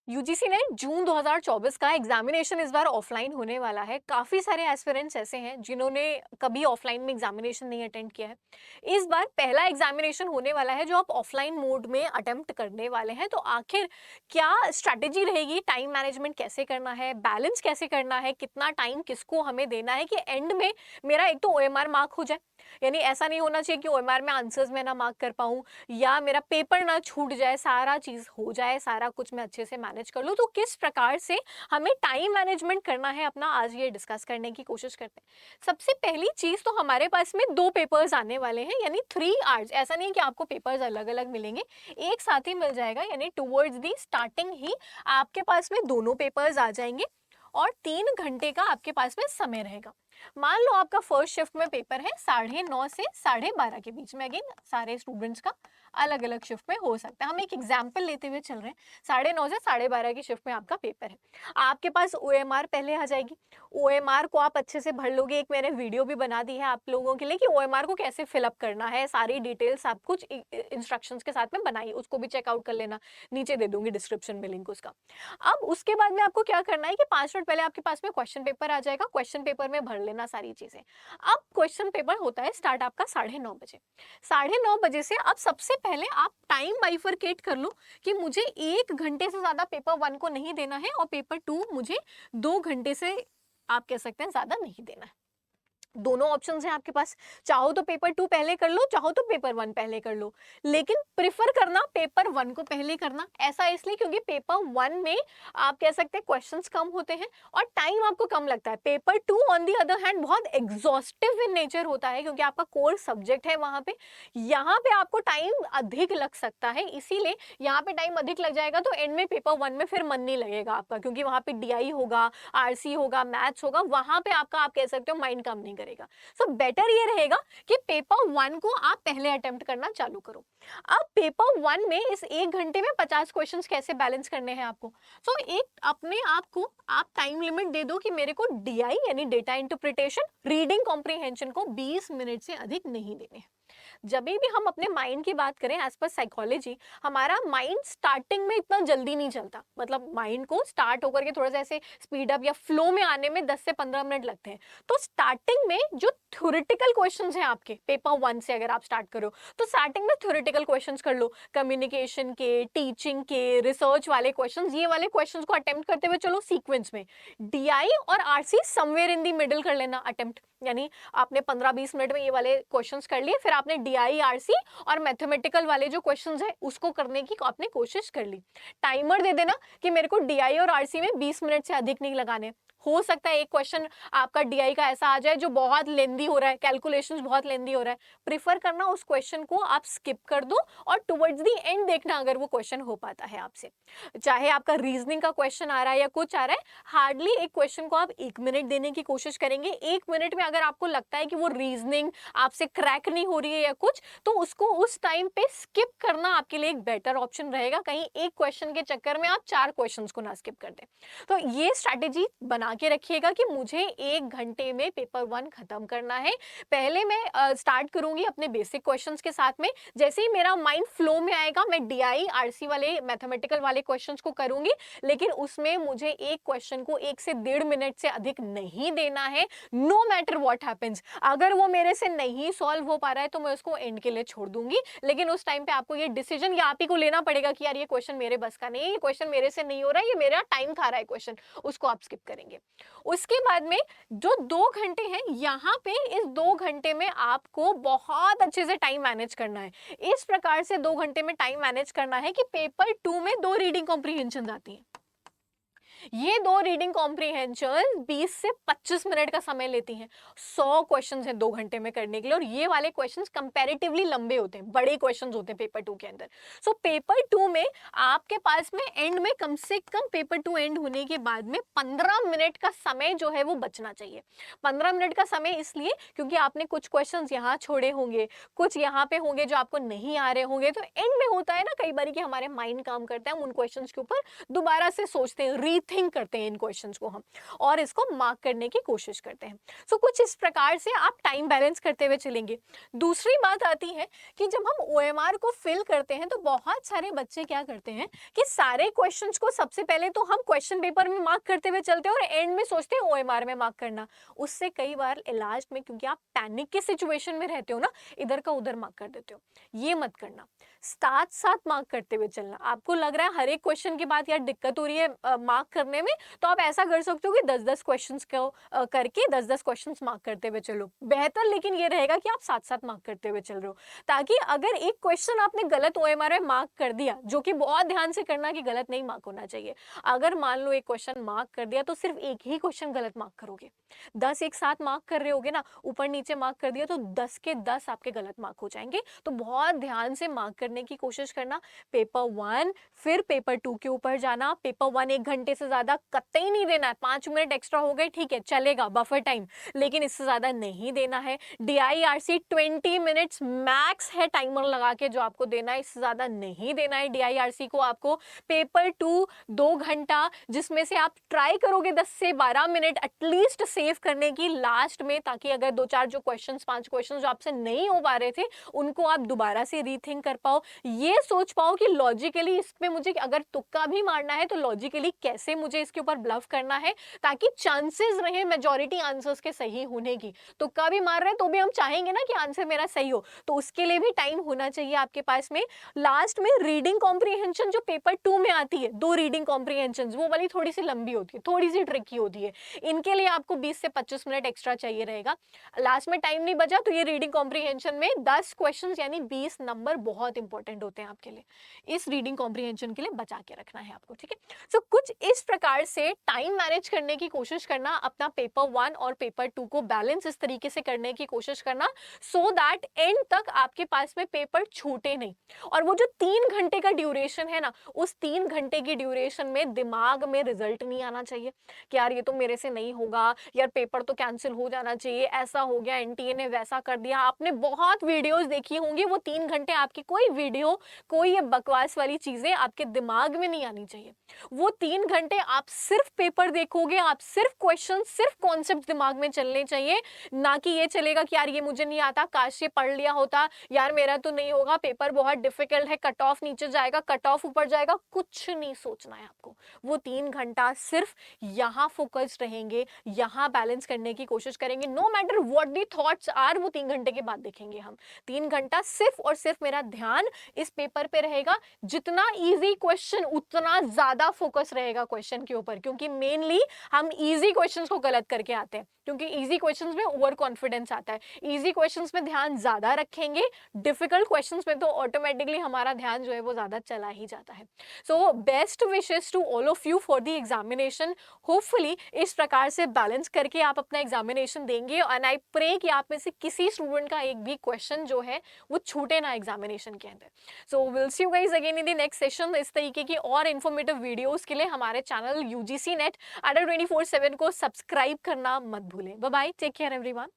UGC ने जून 2024 का examination इस बार ऑफलाइन होने वाला है। काफ़ी सारे एस्पिरेंट्स ऐसे हैं जिन्होंने कभी ऑफलाइन में एग्जामिनेशन नहीं अटेंड किया है। इस बार पहला एग्जामिनेशन होने वाला है जो आप ऑफलाइन मोड में अटेम्प्ट करने वाले हैं। तो आखिर क्या स्ट्रैटेजी रहेगी, टाइम मैनेजमेंट कैसे करना है, बैलेंस कैसे करना है, कितना टाइम किसको हमें देना है कि एंड में मेरा एक तो ओएमआर मार्क हो जाए। यानी ऐसा नहीं होना चाहिए कि ओएमआर में आंसर्स में ना मार्क कर पाऊँ या मेरा पेपर ना छूट जाए, सारा चीज़ हो जाए, सारा कुछ मैं अच्छे से मैनेज कर लूँ। तो किस प्रकार से हमें टाइम मैनेजमेंट करना है अपना, आज ये डिस्कस करने की कोशिश करते हैं। सबसे पहली चीज़ तो हमारे पास में 2 पेपर्स आने वाले हैं, यानी 3 आवर्स। ऐसा नहीं है कि आपको पेपर्स अलग-अलग मिलेंगे, एक साथ ही मिल जाएगा, यानी टुवर्ड्स दी स्टार्टिंग ही आपके पास में दोनों पेपर्स आ जाएंगे और 3 घंटे का आपके पास में समय रहेगा। मान लो आपका फर्स्ट शिफ्ट में पेपर है 9:30 से 12:30 के बीच में। अगेन सारे स्टूडेंट्स का अलग अलग शिफ्ट में हो सकता है, हम एक एग्जाम्पल लेते हुए चल रहे हैं। 9:30 से 12:30 की शिफ्ट में आपका पेपर है। आपके पास ओएमआर पहले आ जाएगी। ओएमआर को आप अच्छे से भर लोगे। एक मैंने वीडियो भी बना दी है आप लोगों के लिए कि ओएमआर को कैसे फिलअप करना है, सारी डिटेल्स सब कुछ इंस्ट्रक्शंस के साथ में बनाई, उसको भी चेकआउट कर लेना। नीचे दे दूंगी डिस्क्रिप्शन में लिंक उसका। अब उसके बाद में आपको क्या करना है कि 5 मिनट पहले आपके पास में क्वेश्चन पेपर आ जाएगा, क्वेश्चन पेपर में भर लेना सारी चीजें। अब क्वेश्चन पेपर होता है स्टार्ट आपका 9:30 बजे। 9:30 से अब सबसे पहले आप टाइम बाइफरकेट कर लो कि मुझे 1 घंटे से ज्यादा पेपर 1 को नहीं देना है और पेपर 2 मुझे 2 घंटे से आप कह सकते हैं ज्यादा नहीं देना है। दोनों ऑप्शंस हैं आपके पास। चाहो तो पेपर 2 पहले कर लो, चाहो तो पेपर 1 पहले कर लो, लेकिन प्रिफर करना पेपर 1 को पहले करना। ऐसा इसलिए क्योंकि पेपर 1 में आप कह सकते हैं क्वेश्चंस कम होते हैं और टाइम आपको कम लगता है। Paper 2 on the other hand बहुत एग्जॉस्टिव इन नेचर होता है क्योंकि आपका कोर सब्जेक्ट है वहां पे। यहाँ पे आपको टाइम अधिक लग सकता है, इसीलिए यहाँ पे टाइम अधिक लग जाएगा तो एंड में पेपर 1 में फिर मन नहीं लगेगा आपका, क्योंकि वहां पे डीआई होगा, आरसी होगा, मैथ्स होगा, वहां पे आपका आप कह सकते हो माइंड काम नहीं करेगा। सो बेटर ये रहेगा कि पेपर 1 को आप पहले अटेम्प्ट करना चालू करो। अब पेपर 1 में इस 1 घंटे में 50 क्वेश्चंस कैसे बैलेंस करने हैं आपको। सो एक अपने आप को आप टाइम लिमिट दे दो कि मेरे को डीआई यानी डेटा इंटरप्रिटेशन, रीडिंग कॉम्प्रिहेंशन को 20 मिनट से अधिक नहीं देने हैं। जब भी हम अपने माइंड की बात करें एज पर साइकोलॉजी, हमारा माइंड स्टार्टिंग में इतना जल्दी नहीं चलता। मतलब माइंड को स्टार्ट होकर के थोड़ा सा ऐसे स्पीड अप या फ्लो में आने में 10 से 15 मिनट लगते हैं। तो स्टार्टिंग में जो थ्योरेटिकल क्वेश्चंस हैं आपके पेपर 1 से अगर आप स्टार्ट करो तो स्टार्टिंग में थ्योरेटिकल क्वेश्चंस कर लो, कम्युनिकेशन के, टीचिंग के, रिसर्च वाले क्वेश्चंस, ये वाले क्वेश्चंस को अटेम्प्ट करते हुए चलो सीक्वेंस में। डीआई और RC somewhere in the middle कर लेना अटेम्प्ट, यानी आपने 15-20 मिनट में ये वाले क्वेश्चंस कर लिए, फिर आपने डीआई, आरसी और मैथमेटिकल वाले जो क्वेश्चंस है उसको करने की आपने कोशिश कर ली। टाइमर दे देना कि मेरे को डीआई और आरसी में 20 मिनट से अधिक नहीं लगाने। हो सकता है एक क्वेश्चन आपका डीआई का ऐसा आ जाए जो बहुत लेंदी हो रहा है, कैलकुलेशंस बहुत लेंदी हो रहा है, प्रिफर करना उस क्वेश्चन को आप स्किप कर दो और टुवर्ड्स दी एंड देखना अगर वो क्वेश्चन हो पाता है आपसे। चाहे आपका रीजनिंग का क्वेश्चन आ रहा है या कुछ आ रहा है, हार्डली एक क्वेश्चन को आप 1 मिनट देने की कोशिश करेंगे। 1 मिनट में अगर आपको लगता है कि वो रीजनिंग आपसे क्रैक नहीं हो रही है या कुछ, तो उसको उस टाइम पे स्किप करना आपके लिए एक बेटर ऑप्शन रहेगा। कहीं एक क्वेश्चन के चक्कर में आप 4 क्वेश्चंस को ना स्किप कर दें। तो ये स्ट्रैटेजी बना के रखिएगा कि मुझे 1 घंटे में पेपर 1 खत्म करना है। पहले मैं स्टार्ट करूंगी अपने बेसिक क्वेश्चंस के साथ में। जैसे ही मेरा माइंड फ्लो में आएगा मैं डीआई, आरसी वाले, मैथमेटिकल वाले क्वेश्चंस को करूंगी, लेकिन उसमें मुझे एक क्वेश्चन को 1 से 1.5 मिनट से अधिक नहीं देना है, नो मैटर व्हाट हैपेंस। अगर वो मेरे से नहीं सॉल्व हो पा रहा है तो मैं उसको एंड के लिए छोड़ दूंगी, लेकिन उस टाइम पे आपको ये डिसीजन या आप ही को लेना पड़ेगा कि यार ये क्वेश्चन मेरे बस का नहीं है, ये क्वेश्चन मेरे से नहीं हो रहा है, ये मेरा टाइम खा रहा है क्वेश्चन, उसको आप स्किप करेंगे। उसके बाद में जो 2 घंटे हैं, यहाँ पे इस 2 घंटे में आपको बहुत अच्छे से टाइम मैनेज करना है। इस प्रकार से 2 घंटे में टाइम मैनेज करना है कि पेपर 2 में 2 रीडिंग कॉम्प्रिहेंशन आती हैं। ये 2 रीडिंग कॉम्प्रिहेंशन 20 से 25 मिनट का समय लेती हैं। 100 क्वेश्चंस हैं 2 घंटे में करने के लिए और ये वाले क्वेश्चंस कंपैरेटिवली लंबे होते हैं, बड़े क्वेश्चंस होते हैं पेपर 2 के अंदर। सो पेपर 2 में आपके पास में एंड में कम से कम पेपर 2 एंड होने के बाद में 15 मिनट का समय जो है वो बचना चाहिए। 15 मिनट का समय इसलिए क्योंकि आपने कुछ क्वेश्चंस यहाँ छोड़े होंगे, कुछ यहाँ पे होंगे जो आपको नहीं आ रहे होंगे। तो एंड में होता है ना कई बार कि हमारे माइंड काम करता है, हम उन क्वेश्चंस के ऊपर दोबारा से सोचते हैं, रीथिंक करते हैं इन क्वेश्चंस को हम, और इसको मार्क करने की कोशिश करते हैं। सो कुछ इस प्रकार से आप टाइम बैलेंस करते हुए चलेंगे। दूसरी बात आती है कि जब हम ओएमआर को फिल करते हैं तो बहुत सारे बच्चे क्या करते हैं कि सारे क्वेश्चंस को सबसे पहले तो हम क्वेश्चन पेपर में मार्क करते हुए चलते हैं और एंड में सोचते हैं ओएमआर में मार्क करना। उससे कई बार लास्ट में, क्योंकि आप पैनिक के सिचुएशन में रहते हो ना, इधर का उधर मार्क कर देते हो। ये मत करना, साथ साथ मार्क करते हुए चलना। आपको लग रहा है हर एक क्वेश्चन के बाद यार दिक्कत हो रही है मार्क करने में, तो आप ऐसा कर सकते हो कि 10-10 क्वेश्चंस को करके 10-10 क्वेश्चंस मार्क करते हुए चलो, बेहतर लेकिन ये रहेगा कि आप साथ साथ मार्क करते हुए चल रहे हो, ताकि अगर एक क्वेश्चन आपने गलत ओएमआर में मार्क कर दिया, जो कि बहुत ध्यान से करना कि गलत नहीं मार्क होना चाहिए, अगर मान लो एक क्वेश्चन मार्क कर दिया तो सिर्फ एक ही क्वेश्चन गलत मार्क करोगे। 10 एक साथ मार्क कर रहे होगे ना, ऊपर नीचे मार्क कर दिया तो 10 के 10 आपके गलत मार्क हो जाएंगे। तो बहुत ध्यान से मार्क करने की कोशिश करना। पेपर 1 फिर पेपर 2 के ऊपर जाना। पेपर 1 1 घंटे से ज्यादा कतई नहीं देना है। 5 मिनट एक्स्ट्रा हो गए ठीक है, चलेगा, बफर टाइम, लेकिन इससे ज्यादा नहीं देना है। DIRC 20 मिनट्स मैक्स है टाइमर लगा के जो आपको देना है, इससे ज्यादा नहीं देना है DIRC को आपको। पेपर 2 2 घंटा, जिसमें से आप ट्राई करोगे 10 से 12 मिनट एटलीस्ट सेव करने की लास्ट में, ताकि अगर 2-4 जो क्वेश्चंस 5 क्वेश्चंस जो आपसे नहीं हो पा रहे थे उनको आप दोबारा से रीथिंक कर पाओ, ये सोच पाओ कि लॉजिकली इस पे मुझे अगर तुक्का भी मारना है तो लॉजिकली कैसे मुझे इसके ऊपर ब्लफ करना है, ताकि चांसेस रहे मेजॉरिटी आंसर्स के सही होने की। तुक्का भी मार रहे हैं तो भी हम चाहेंगे ना कि आंसर मेरा सही हो, तो उसके लिए भी टाइम होना चाहिए आपके पास में। लास्ट में रीडिंग कॉम्प्रीहेंशन जो पेपर 2 में आती है, 2 रीडिंग कॉम्प्रीहेंशन, वो वाली थोड़ी सी लंबी होती है, थोड़ी सी ट्रिकी होती है, इनके लिए आपको 20 से 25 मिनट एक्स्ट्रा चाहिए रहेगा। लास्ट में टाइम नहीं बचा तो ये रीडिंग कॉम्प्रीहेंशन में 10 क्वेश्चंस यानी 20 नंबर बहुत इंपॉर्टेंट होते हैं आपके लिए, इस रीडिंग कॉम्प्रीहेंशन के लिए बचा के रखना है आपको, ठीक है। सो कुछ इस प्रकार से टाइम मैनेज करने की कोशिश करना, अपना पेपर 1 और पेपर 2 को बैलेंस इस तरीके से करने की कोशिश करना, सो दैट एंड तक आपके पास में पेपर छूटे नहीं। और वो जो 3 घंटे का ड्यूरेशन है ना, उस 3 घंटे की ड्यूरेशन में दिमाग में रिजल्ट नहीं आना चाहिए कि यार ये तो मेरे से नहीं होगा, यार पेपर तो कैंसिल हो जाना चाहिए, ऐसा हो गया, एनटीए ने वैसा कर दिया। आपने बहुत वीडियोस देखी होंगी, वो 3 घंटे आपकी कोई वीडियो, कोई ये बकवास वाली चीजें आपके दिमाग में नहीं आनी चाहिए। वो 3 घंटे आप सिर्फ पेपर देखोगे, आप सिर्फ क्वेश्चन, सिर्फ कॉन्सेप्ट दिमाग में चलने चाहिए, ना कि ये चलेगा कि यार ये मुझे नहीं आता, काश ये पढ़ लिया होता, यार मेरा तो नहीं होगा, पेपर बहुत डिफिकल्ट है, कट ऑफ नीचे जाएगा, कट ऑफ ऊपर जाएगा, कुछ नहीं सोचना है आपको। वो 3 घंटा सिर्फ यहाँ फोकस रहेंगे, यहाँ बैलेंस करने की कोशिश करेंगे, no matter what the thoughts are, वो 3 घंटे के बाद देखेंगे हम। 3 घंटा सिर्फ और सिर्फ मेरा ध्यान इस पेपर पे रहेगा। जितना इजी क्वेश्चन उतना ज्यादा फोकस रहेगा क्वेश्चन के ऊपर, क्योंकि मेनली हम इजी क्वेश्चंस को गलत करके आते हैं, क्योंकि इजी क्वेश्चंस में ओवर कॉन्फिडेंस आता है। इजी क्वेश्चंस में ध्यान ज्यादा रखेंगे, डिफिकल्ट क्वेश्चंस में तो ऑटोमेटिकली हमारा ध्यान जो है वो ज्यादा चला ही जाता है। So best wishes to all of you for the examination. Hopefully इस प्रकार से बैलेंस करके आप अपना एग्जामिनेशन देंगे, एंड आई प्रे कि आप में से किसी स्टूडेंट का एक भी क्वेश्चन जो है वो छूटे ना एग्जामिनेशन के अंदर। So will see you guys again in the next session. इस तरीके की और इन्फॉर्मेटिव वीडियोस के लिए हमारे चैनल UGC नेट अडर 24/7 को सब्सक्राइब करना मत भूलें। Bye bye, take care everyone.